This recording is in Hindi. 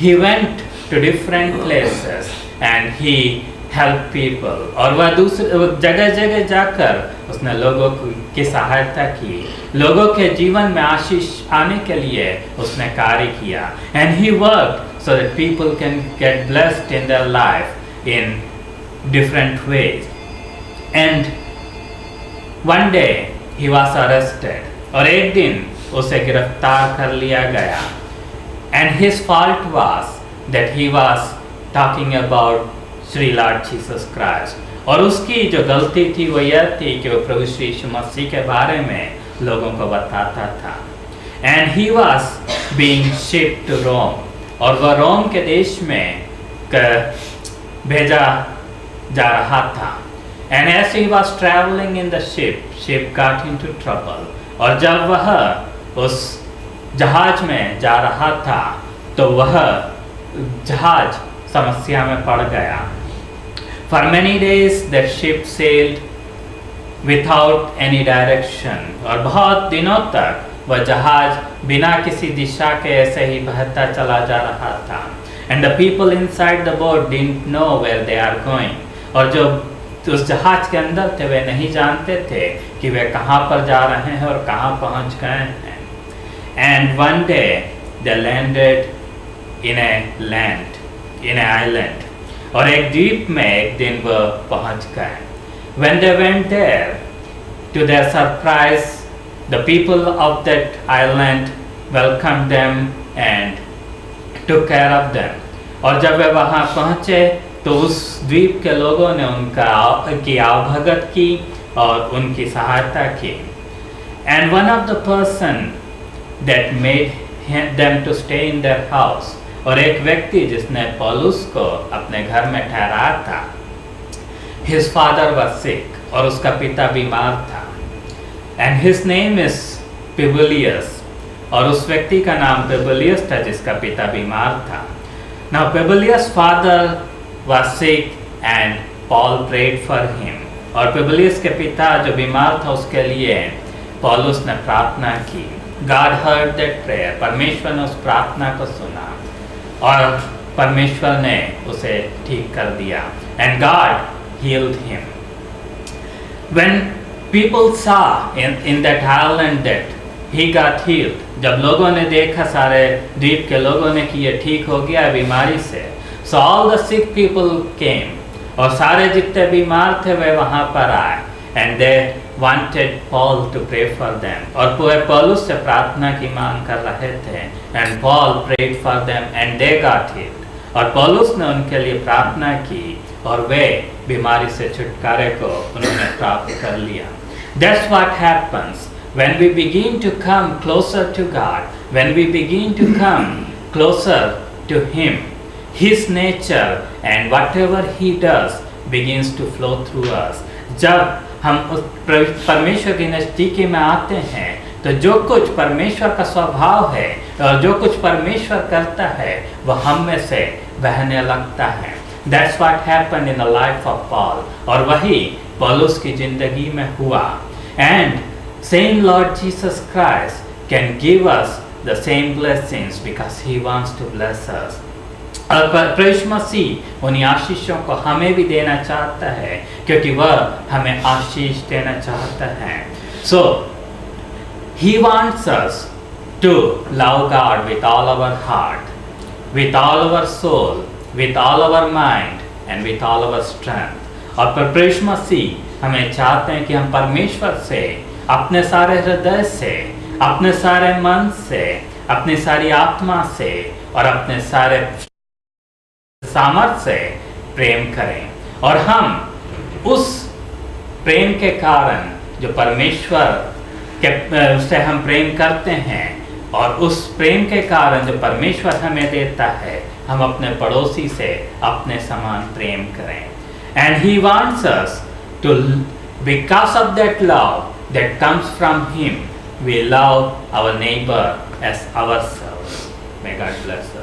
he went to different places and he helped people. और वह दूसरे जगह जगह जाकर उसने लोगों की सहायता की, लोगों के जीवन में आशीष आने के लिए उसने कार्य किया. And he worked so that people can get blessed in their life in different ways. And one day he was arrested. और एक दिन उसे गिरफ्तार कर लिया गया. And his fault was that he was talking about Shri Lord Jesus Christ. और उसकी जो गलती थी वो यह थी कि वो प्रभु श्री यीशु मसीह के बारे में लोगों को बताता था. And he was being shipped to Rome. और वह रोम के देश में भेजा जा रहा था. And as he was travelling in the ship got into trouble. और जब वह उस जहाज में जा रहा था तो वह जहाज समस्या में पड़ गया. For many days that ship sailed without any direction. और बहुत दिनों तक वह जहाज बिना किसी दिशा के ऐसे ही बहता चला जा रहा था. And the people inside the boat didn't know where they are going. और जो उस जहाज के अंदर थे वे नहीं जानते थे कि वे कहाँ पर जा रहे हैं और कहाँ पहुँच गए हैं. And one day they landed in an island. और एक द्वीप में एक दिन वह पहुंच गए. When they went there, to their surprise, the people of that island welcomed them and took care of them. और जब वे वहाँ पहुँचे तो उस द्वीप के लोगों ने उनकी आवभगत की और उनकी सहायता की. And one of the person that made them to stay in their house. और एक व्यक्ति जिसने पौलुस को अपने घर में ठहराया था, his father was sick. और उसका पिता बीमार था. and his name is Publius. और उस व्यक्ति का नाम Publius था जिसका पिता बीमार था. Now Publius' father was sick and Paul prayed for him. और Publius के पिता जो बीमार था उसके लिए पौलुस ने प्रार्थना की. God heard that prayer. परमेश्वर ने उस प्रार्थना को सुना और परमेश्वर ने उसे ठीक कर दिया. And God healed him. When people saw in that island that he got healed, जब लोगों ने देखा, सारे द्वीप के लोगों ने कि ये ठीक हो गया बीमारी से, so all the sick people came. और सारे जितने बीमार थे वे वहाँ पर आए. And they wanted Paul to pray for them. और पूरे पौलुस से प्रार्थना की मांग कर रहे थे. And Paul prayed for them and they got healed. और पौलुस ने उनके लिए प्रार्थना की और वे बीमारी से छुटकारे को उन्होंने प्राप्त कर लिया. That's what happens when we begin to come closer to God, when we begin to come closer to Him. His nature and whatever He does begins to flow through us. जब हम उस परमेश्वर की नज़दीकी में आते हैं तो जो कुछ परमेश्वर का स्वभाव है और जो कुछ परमेश्वर करता है वह हम में से बहने लगता है. That's what happened in the life of Paul. और वही पौलुस की जिंदगी में हुआ. And same Lord Jesus Christ can give us the same blessings because He wants to bless us. और प्रभु मसीह उन आशीषों को हमें भी देना चाहता है क्योंकि वह हमें आशीष देना चाहता है. So He wants us to love God with all our heart, with all our soul, with all our mind and with all our strength. और प्रभु मसीह हमें चाहते हैं कि हम परमेश्वर से अपने सारे हृदय से, अपने सारे मन से, अपनी सारी आत्मा से और अपने सारे सामर्थ्य से प्रेम करें. और हम उस प्रेम के कारण जो परमेश्वर के से हम प्रेम करते हैं और उस प्रेम के कारण जो परमेश्वर हमें देता है हम अपने पड़ोसी से अपने समान प्रेम करें. And He wants us to, because of that love that comes from Him, we love our neighbor as ourselves. May God bless us.